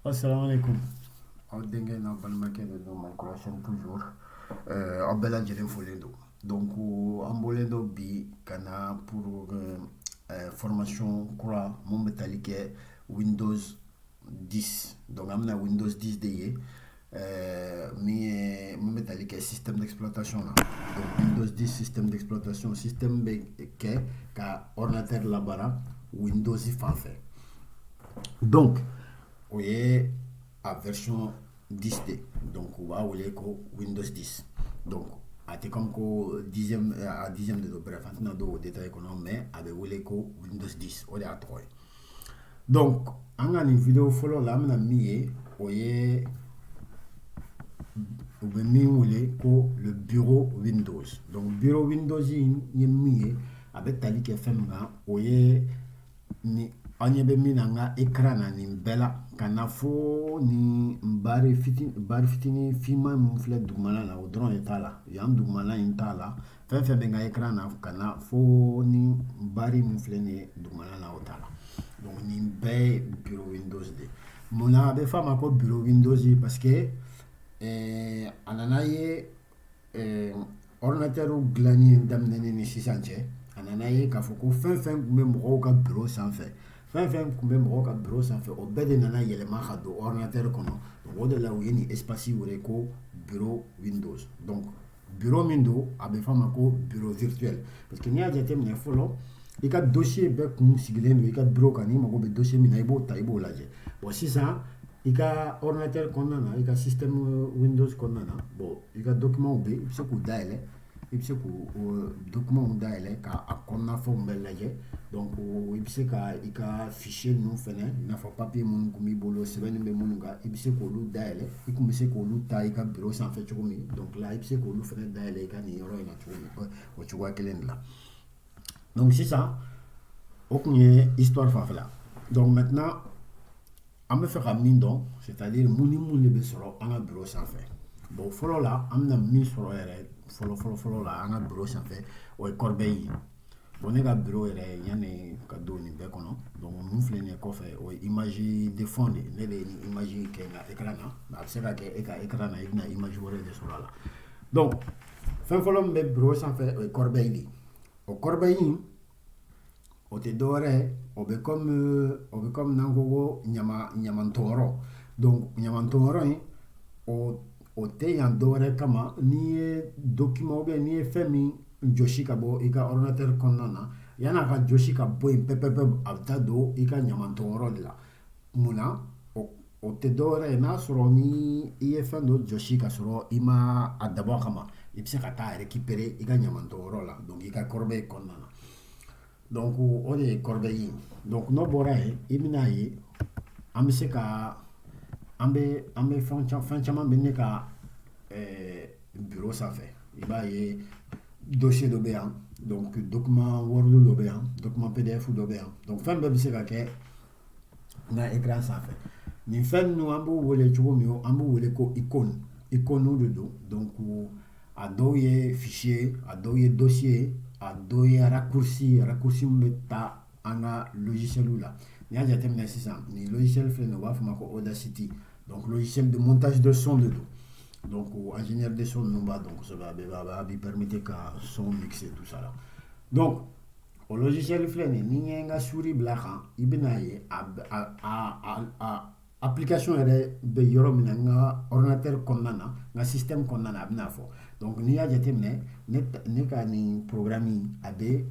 Assalamu alaikum. Aw denkɛ n'a balimakɛ de don Mali toujours aw bɛɛ lajɛlen folen don donc an bɔlen don bi ka na pour formation kura mun bɛ tali kɛ Windows 10 donc an bɛna Windows 10 de ye min bɛ tali kɛ système d'exploitation na donc Windows 10 système d'exploitation système bɛ kɛ ka ordinateur labaara Windows fan fɛ donc o ye a version 10D donc o b'a wele ko Windows 10 donc a tɛ comme ko dixième de don bref an tɛna don o détail kɔnɔ mais a bɛ wele ko Windows 10 o de y'a tɔgɔ ye donc an ka nin vidéo fɔlɔ la an bɛna min ye o ye u bɛ min wele ko le bureau Windows donc bureau Windows in ye min ye a bɛ tali kɛ fɛn min kan o ye ni an ɲɛ bɛ min na an ka écran na nin bɛɛ la ka na fo nin bari fitinin finman min filɛ dugumana la o dɔrɔn de t'a la yan dugumana in t'a la fɛn fɛn bɛ n ka écran na ka na fo ni bari min filɛ nin ye dugumana la o t'a la donc nin bɛɛ ye bureau Windows de mun na a bɛ fɔ a ma ko bureau Windows parce que a nana ye ordinateur dilanni daminɛni ni sisan cɛ a nana ye k'a fɔ ko fɛn fɛn tun bɛ mɔgɔw ka bureau sanfɛ fɛn fɛn tun bɛ mɔgɔw ka bureau sanfɛ o bɛɛ de nana yɛlɛma ka don ordinateur kɔnɔ donc o de la u ye nin espace wele ko bureau Windows donc bureau min don a bɛ fɔ a ma ko bureau virtuel parce que n'i y'a jateminɛ fɔlɔ i ka dossier bɛɛ kun sigilen don i ka bureau kan n'i mago bɛ dossier min na i b'o ta i b'o lajɛ bon sisan i ka ordinateur kɔnɔna na i ka système Windows kɔnɔna na bon i ka document bɛ i bɛ se k'u dayɛlɛ i bɛ se k'o document dayɛlɛ k'a kɔnɔna fɛnw bɛɛ lajɛ donc i bɛ se ka i ka fichier ninnu fɛnɛ i n'a fɔ papier minnu kun b'i bolo sɛbɛnni bɛ minnu kan i bɛ se k'olu dayɛlɛ i kun bɛ se k'olu ta i ka bureau sanfɛ cogo min donc là i bɛ se k'olu fɛnɛ dayɛlɛ i ka nin yɔrɔ in na cogo min o cogoya kelen de la donc sisan o kun ye histoire fanfɛla donc maintenant an bɛ fɛ ka min dɔn c'est-à-dire mun ni mun de bɛ sɔrɔ an ka bureau sanfɛ bon fɔlɔ la an bɛna min sɔrɔ yɛrɛ fɔlɔ la an ka bureau sanfɛ o ye corbeille ye bon ne ka bureau yɛrɛ yanni ka don nin bɛɛ kɔnɔ donc mun filɛ nin ye kɔfɛ o ye image de fond de ne de ye nin image kɛ n ka écran na a bɛ se ka kɛ e ka écran na i bɛna image wɛrɛ de sɔrɔ a la donc fɛn fɔlɔ min bɛ bureau sanfɛ o ye corbeille de o corbeille in o tɛ dɔwɛrɛ ye o bɛ comme n'an ko ko ɲamantɔnyɔrɔ donc ɲamantɔnyɔrɔ in o tɛ yan dɔwɛrɛ kama n'i ye document ou bien n'i ye fɛn min jɔsi ka bɔ i ka ordinateur kɔnɔna na yan'a ka jɔsi ka bɔ yen pɛpɛpɛ a bɛ taa don i ka ɲamantɔnyɔrɔ de la mun na o tɛ dɔwɛrɛ ye n'a sɔrɔ ni i ye fɛn dɔ jɔsi ka sɔrɔ i ma a dabɔ a kama i bɛ se ka taa récupérer i ka ɲamantɔnyɔrɔ la donc i ka corbeille kɔnɔna na donc o de ye corbeille ye donc n'o bɔra yen i bɛna ye an bɛ se ka an bɛ fɛn caman bɛ ne ka bureau sanfɛ i b'a ye dossier dɔ bɛ yan donc document word dɔ bɛ yan document PDF dɔ bɛ yan donc fɛn bɛɛ bɛ se ka kɛ n ka écran sanfɛ nin fɛn ninnu an b'u wele cogo min an b'u wele ko icône de don donc a dɔw ye fichier a dɔw ye dossier a dɔw ye raccourci min bɛ taa an ka logiciel la n'i y'a jateminɛ sisan nin logiciel filɛ nin ye u b'a fɔ o ma ko Audacity donc logiciel de montage de son de don donc ingénieur de son ninnu b'a dɔn kosɛbɛ a b'i permettre ka son mixer tout ça la donc o logiciel filɛ nin ye ni n ye n ka souris bila a kan i bɛna ye application yɛrɛ bɛ yɔrɔ min na n ka ordinateur kɔnɔna na n ka système kɔnɔna na a bɛna fɔ donc n'i y'a jateminɛ ne ka nin programme a bɛ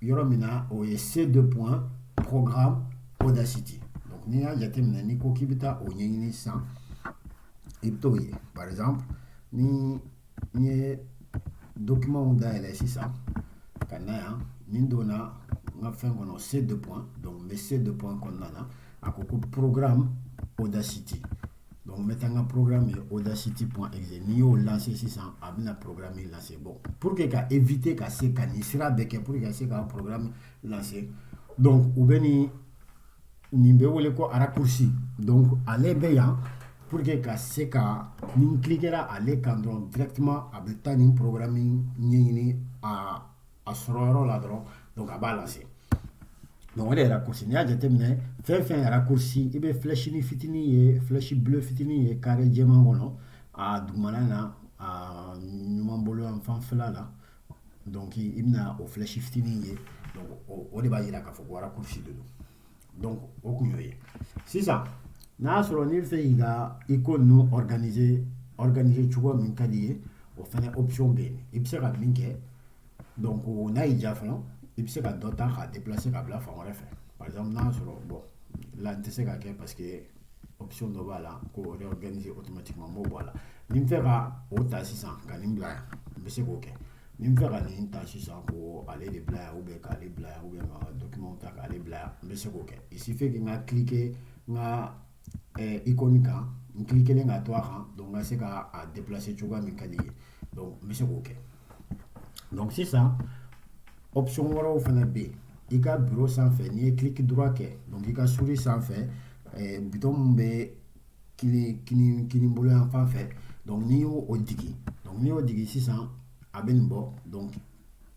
yɔrɔ min na o ye C2 point programme Audacity donc n'i y'a jateminɛ n'i ko k'i bɛ taa o ɲɛɲini sisan i bɛ t'o ye par exemple ni n ye document dayɛlɛ sisan ka na yan nin donna n ka fɛn kɔnɔ C2 point donc n bɛ C2 point kɔnɔna na a ko ko programme Audacity donc n bɛ taa n ka programme ye audacity.exe n'i y'o lancer sisan a bɛna programme lancer bon pour que ka éviter ka se ka nin sira bɛɛ kɛ pour que ka se ka programme lancer donc u bɛ nin bɛ wele ko raccourci donc ale bɛ yan pour que ka se ka ni n cliquera ale kan dɔrɔn directement a bɛ taa nin programme ɲɛɲini a sɔrɔ yɔrɔ la dɔrɔn donc a b'a lancer donc o de ye raccourci n'i y'a jateminɛ fɛn fɛn ye raccourci i bɛ flèche ni fitinin ye flèche bleu fitinin ye carré jɛman kɔnɔ a dugumana na a ɲuman bolo yan fanfɛla la donc i bɛna o flèche fitinin ye donc o de b'a yira k'a fɔ ko raccourci de don donc o kun y'o ye sisan n'a y'a sɔrɔ n'i bɛ fɛ k'i ka icône ninnu organiser cogo min ka di ye o fɛnɛ option bɛ yen i bɛ se ka min kɛ donc n'a y'i diya fana i bɛ se ka dɔ ta k'a déplacer ka bila fan wɛrɛ fɛ par exemple n'a y'a sɔrɔ bon là n tɛ se ka kɛ parce que option dɔ b'a la ko réorganiser automatiquement n b'o bɔ a la ni n fɛ ka o ta sisan ka nin bila yan n bɛ se k'o kɛ ni n fɛ ka nin ta sisan ko ale de bila yan ou bien k'ale bila yan ou bien ka document ta k'ale bila yan n bɛ se k'o kɛ il suffit que n ka cliquer n ka icône kan n cliquer ka to a kan donc n ka se ka a déplacer cogoya min ka di ye donc n bɛ se k'o kɛ donc sisan option wɛrɛw fana bɛ yen i ka bureau sanfɛ n'i ye clic droit kɛ donc i ka souris sanfɛ bouton min bɛ kini bolo yan fan fɛ donc n'i y'o digi donc n'i y'o digi sisan a bɛ nin bɔ donc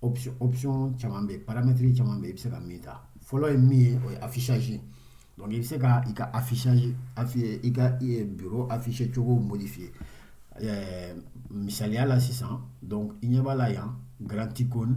option caman bɛ yen paramètres caman bɛ yen i bɛ se ka min ta fɔlɔ ye min ye o ye affichage donc i bɛ se ka i ka affichage i ka bureau affiché cogo modifier misaliya la sisan donc i ɲɛ b'a la yan grand icône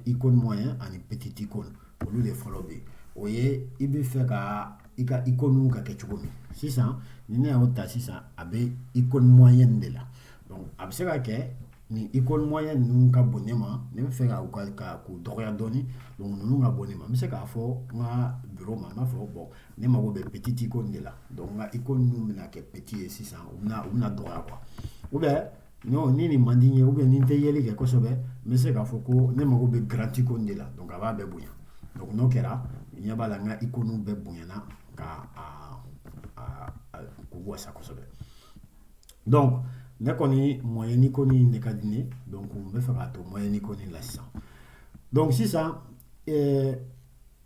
icône moyen ani petit icône olu de fɔlɔ bɛ yen o ye i bɛ fɛ ka i ka icône ka kɛ cogo min sisan ni ne y'o ta sisan a bɛ icône moyen de la donc a bɛ se ka kɛ ni icône moyen ninnu ka bon ne ma ne bɛ fɛ ka k'u dɔgɔya dɔɔni donc ninnu ka bon ne ma n bɛ se k'a fɔ n ka bureau ma n b'a fɔ bon ne mago bɛ petit icône de la donc n ka icône ninnu bɛna kɛ petit ye sisan u bɛna dɔgɔya quoi ou bien ni nin man di n ye ou bien ni n tɛ yeli kɛ kosɛbɛ n bɛ se k'a fɔ ko ne mago bɛ grand icône de la donc a b'a bɛɛ bonya donc n'o kɛra ɲɛ b'a la n ka icône bɛɛ bonyana ka k'u wasa kosɛbɛ donc ne kɔni moyen icône de ka di ne donc n bɛ fɛ k'a to moyen icône la sisan donc sisan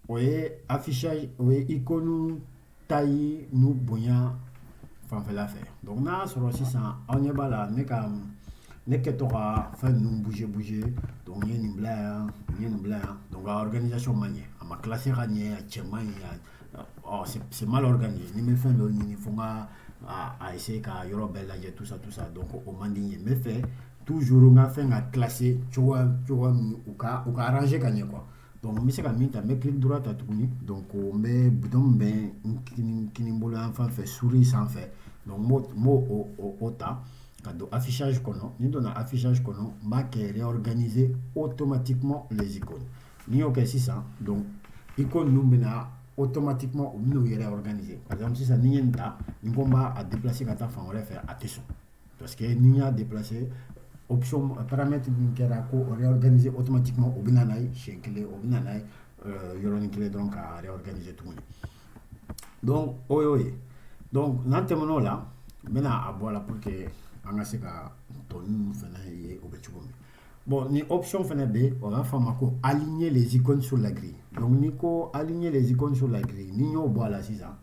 o ye affichage o ye icône taille nu bonya fanfɛla fɛ donc n'a y'a sɔrɔ sisan aw ɲɛ b'a la ne kɛtɔ ka fɛn ninnu bouger donc n ye nin bila yan n ye nin bila yan donc a organisation ma ɲɛ a ma classé ka ɲɛ a cɛ man ɲi c'est mal organisé ni n bɛ fɛn dɔ ɲini fo n ka a essayer ka yɔrɔ bɛɛ lajɛ tout ça donc o man di n ye n bɛ fɛ toujours n ka fɛn ka classé cogoya min u ka arranger ka ɲɛ quoi donc n bɛ se ka min ta n bɛ clic droit ta tuguni donc n bɛ bouton min bɛ n kini bolo yan fan fɛ souris sanfɛ donc n b'o ta ka don affichage kɔnɔ ni donna affichage kɔnɔ n b'a kɛ réorganiser automatiquement les icônes n'i y'o kɛ sisan donc icône ninnu bɛna automatiquement u bɛn'u yɛrɛ organiser par exemple sisan ni n ye nin ta ni ko n b'a déplacer ka taa fan wɛrɛ fɛ a tɛ sɔn parce que ni n y'a déplacer option paramètre min kɛra ko réorganiser automatiquement o bɛna n'a ye siɲɛ kelen o bɛna n'a ye yɔrɔnin kelen dɔrɔn ka réorganiser tuguni donc o y'o ye donc n'an tɛmɛn'o la n bɛna a bɔ a la pour que an ka se ka tɔ ninnu fana ye o bɛ cogo min bon ni option fana bɛ yen o b'a fɔ a ma ko aligner les icônes sur la grille donc ni ko aligner les icônes sur la grille ni n y'o bɔ a la sisan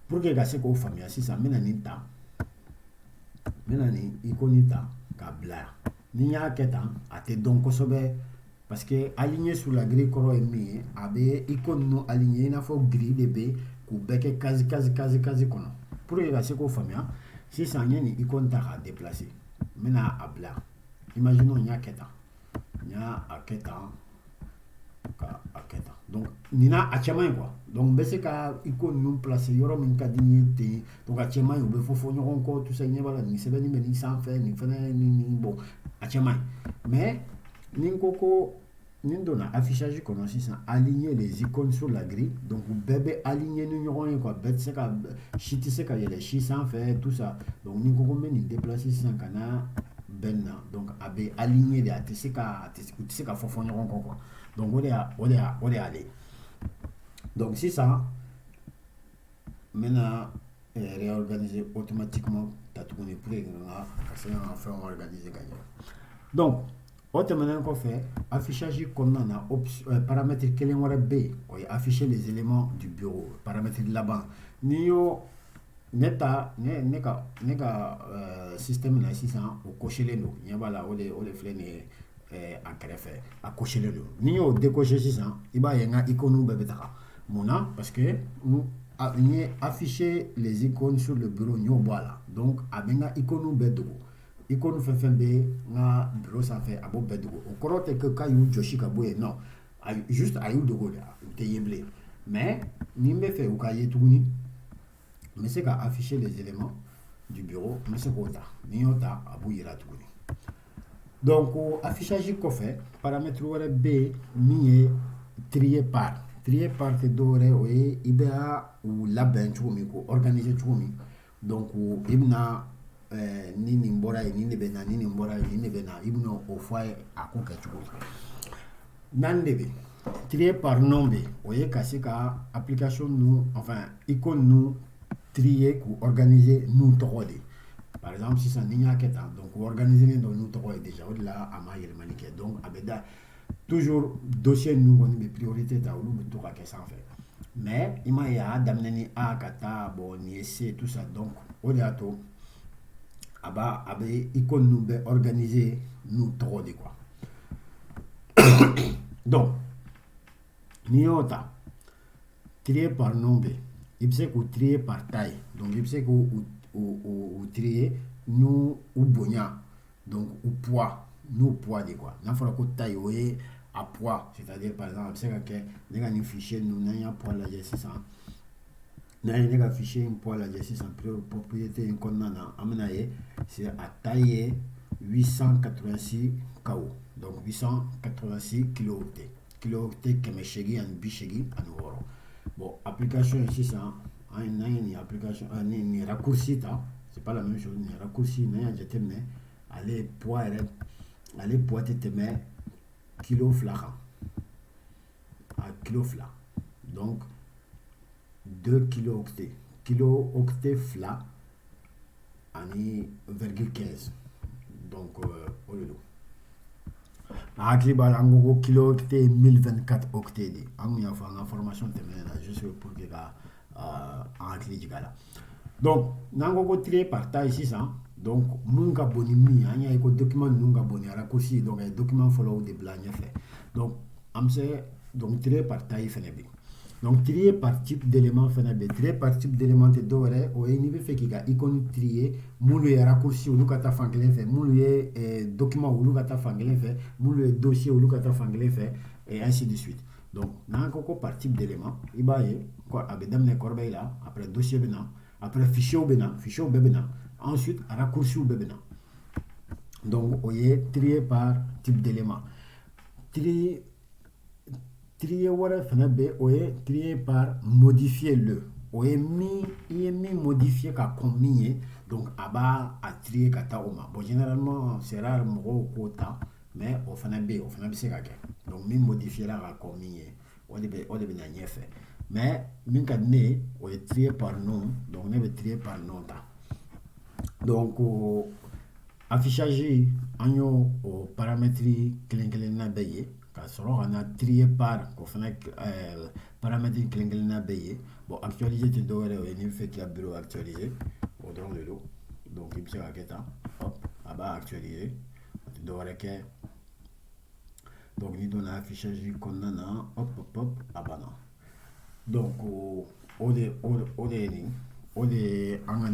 pour que ka se k'o faamuya sisan n bɛna nin ta n bɛna nin icône ta k'a bila yan ni n y'a kɛ tan a tɛ dɔn kosɛbɛ parce que aligner sur la grille kɔrɔ ye min ye a bɛ icône ninnu aligner i n'a fɔ grille de bɛ k'u bɛɛ kɛ case kɔnɔ pour que ka se k'o faamuya sisan n ye nin icône ta k'a déplacer n bɛna a bila imaginons n y'a kɛ tan n y'a kɛ tan ka a kɛ tan donc nin n'a a cɛman ye quoi donc n bɛ se ka icône ninnu placer yɔrɔ min ka di n ye ten donc a cɛman ye u bɛ fɔ ɲɔgɔn kɔ tout ça i ɲɛ b'a la nin sɛbɛnni bɛ nin sanfɛ nin fɛnɛ nin bon a cɛman ye mais ni n ko ko ni n donna affichage kɔnɔ sisan aligner les icônes sur la grille donc u bɛɛ bɛ aligner ni ɲɔgɔn ye quoi bɛɛ tɛ se ka si tɛ se ka yɛlɛ si sanfɛ tout ça donc ni n ko ko n bɛ nin déplacer sisan ka na bɛɛ nin na donc a bɛ aligner de a tɛ se ka u tɛ se ka fɔ ɲɔgɔn kɔ quoi donc o de y'ale donc sisan n bɛna réorganiser automatiquement ta tuguni pour que ka se ka fɛnw organiser ka ɲɛ donc o tɛmɛnen kɔfɛ affichage kɔnɔna na paramètre kelen wɛrɛ bɛ yen o ye afficher les éléments du bureau paramètre laban n'i y'o ne ka système na sisan o cochelen don ɲɛ b'a la o de filɛ nin ye a kɛrɛfɛ a cochelen don n'i y'o décoché sisan i b'a ye n ka icônes bɛɛ bɛ taga mun na parce que n ye affiché les icônes sur le bureau n y'o bɔ a la donc a bɛ n ka icônes bɛɛ dogo icône fɛn fɛn bɛ n ka bureau sanfɛ a b'o bɛɛ dogo o kɔrɔ tɛ que k'a y'u jɔsi ka bɔ yen non juste a y'u dogo de u tɛ ye bilen mais ni n bɛ fɛ u ka ye tuguni n bɛ se ka afficher les éléments du bureau n bɛ se k'o ta ni n y'o ta a b'u yira tuguni donc affichage kɔfɛ paramètre wɛrɛ bɛ yen min ye trier par tɛ dɔwɛrɛ o ye i bɛ u labɛn cogo min k'o organiser cogo min donc i bɛna ni nin bɔra yen nin de bɛ na ni nin bɔra yen nin de bɛ na i bɛna o fɔ a ye a ko kɛ cogo la naani de bɛ trier par nom bɛ o ye ka se ka application nu enfin icône nu trier k'u organiser n'u tɔgɔ de par exemple sisan ni n y'a kɛ tan donc organiser don n'u tɔgɔ ye déjà o de la a ma yɛlɛmali kɛ donc a bɛ da toujours dossier ninnu kɔni bɛ priorité ta olu bɛ to ka kɛ sanfɛ mais i m'a ye a y'a daminɛ ni A ka taa bon nin ye C tout ça donc o de y'a to a bɛ icône ninnu bɛ organiser n'u tɔgɔ de quoi donc n'i y'o ta trier par nom bɛ i bɛ se k'u trier par taille donc i bɛ se k'u trier n'u bonya donc u poids n'u poids de quoi n'a fɔra ko taille o ye a poids c'est-à-dire par exemple a bɛ se ka kɛ ne ka nin fichier ninnu n'an y'a poids lajɛ sisan n'an ye ne ka fichier in poids lajɛ sisan propriété in kɔnɔna na an bɛna ye c'est a taille ye 886 KO donc 886 kilooctets kilooctets 886 bon application in sisan n'an ye nin application nin raccourci ta c'est pas la même chose nin raccourci n'an y'a jateminɛ ale poids tɛ tɛmɛ kilo 2 kan a kilo 2 donc 2 kilooctets 2 ani 0,15 donc o de don a hakili b'a la an ko ko kilooctet 1024 octets de an kun y'a fɔ an ka formation tɛmɛnen na juste pour que ka an hakili jigin a la donc n'an ko trier par taille sisan donc mun ka bon ni min an y'a ye ko document ninnu ka bon ni raccourci donc a ye document fɔlɔw de bila ɲɛfɛ donc an bɛ se donc trier par taille fɛnɛ bɛ donc trier par type d'élément fɛnɛ bɛ trier par type d'élément tɛ dɔwɛrɛ o ye n'i bɛ fɛ k'i ka icône trier minnu ye raccourci olu ka taa fan kelen fɛ minnu ye document olu ka taa fan kelen fɛ minnu ye dossier olu ka taa fan kelen fɛ et ainsi de suite donc n'an ko par type d'élément i b'a ye a bɛ daminɛ corbeille la après dossier bɛ na après fichier bɛ na fichier bɛɛ bɛ na ensuite raccourci bɛɛ bɛ na donc o ye trier par type d'élément trier wɛrɛ fɛnɛ bɛ o ye trier par modifier le o ye min i ye min modifier ka kɔn min ye donc a b'a trier ka taa o ma bon généralement c'est rare mɔgɔw k'o ta mais o fana bɛ yen o fana bɛ se ka kɛ donc min modifiera ka kɔn min ye o de bɛ na ɲɛfɛ mais min ka di ne ye o ye trier par nom donc ne bɛ trier par nom ta donc affichage an y'o o paramètre kelen-kelenna bɛɛ ye ka sɔrɔ ka na trier par k'o fana paramètre kelen-kelenna bɛɛ ye bon actualiser tɛ dɔwɛrɛ o ye n'i bɛ fɛ k'i ka bureau actualiser o dɔrɔn de don donc i bɛ se ka kɛ tan hop a b'a actualiser a tɛ dɔwɛrɛ kɛ donc n'i donna affichage kɔnɔna na hop a banna donc o de ye nin o de bɛ an ka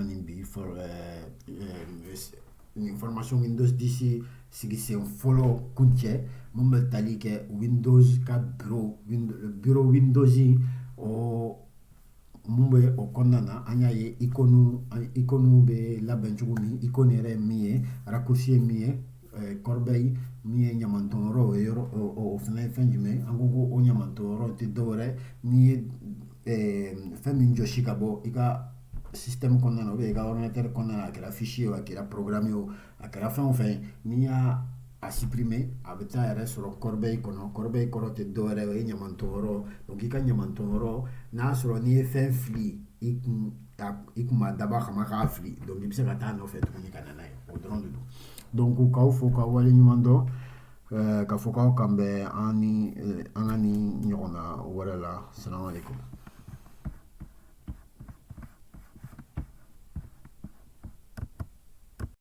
nin bi nin formation Windows 10 sigi sen fɔlɔ kun cɛ mun bɛ tali kɛ Windows ka bureau Windows o mun bɛ o kɔnɔna na an y'a ye icône bɛ labɛn cogo min icône yɛrɛ ye min ye raccourci ye min ye corbeille min ye ɲamanton yɔrɔ o ye yɔrɔ o fana ye fɛn jumɛn an ko o ɲamanton yɔrɔ tɛ dɔwɛrɛ n'i ye fɛn min jɔsi ka bɔ i ka système kɔnɔna na i ka ordinateur kɔnɔna na a kɛra fichier o a kɛra programme o a kɛra fɛn o fɛn n'i y'a supprimer a bɛ taa yɛrɛ sɔrɔ corbeille kɔnɔ corbeille kɔrɔ tɛ dɔwɛrɛ o ye ɲamanton yɔrɔ donc i ka ɲamanton yɔrɔ n'a sɔrɔ n'i ye fɛn fili i kun ma dabɔ a kama k'a fili donc i bɛ se ka taa nɔfɛ tuguni ka na n'a ye o dɔrɔn de don donc k'aw fo k'aw wale ɲuman dɔn ka fɔ k'aw kan bɛn an ka ni ɲɔgɔnna wɛrɛ la salamu aleykum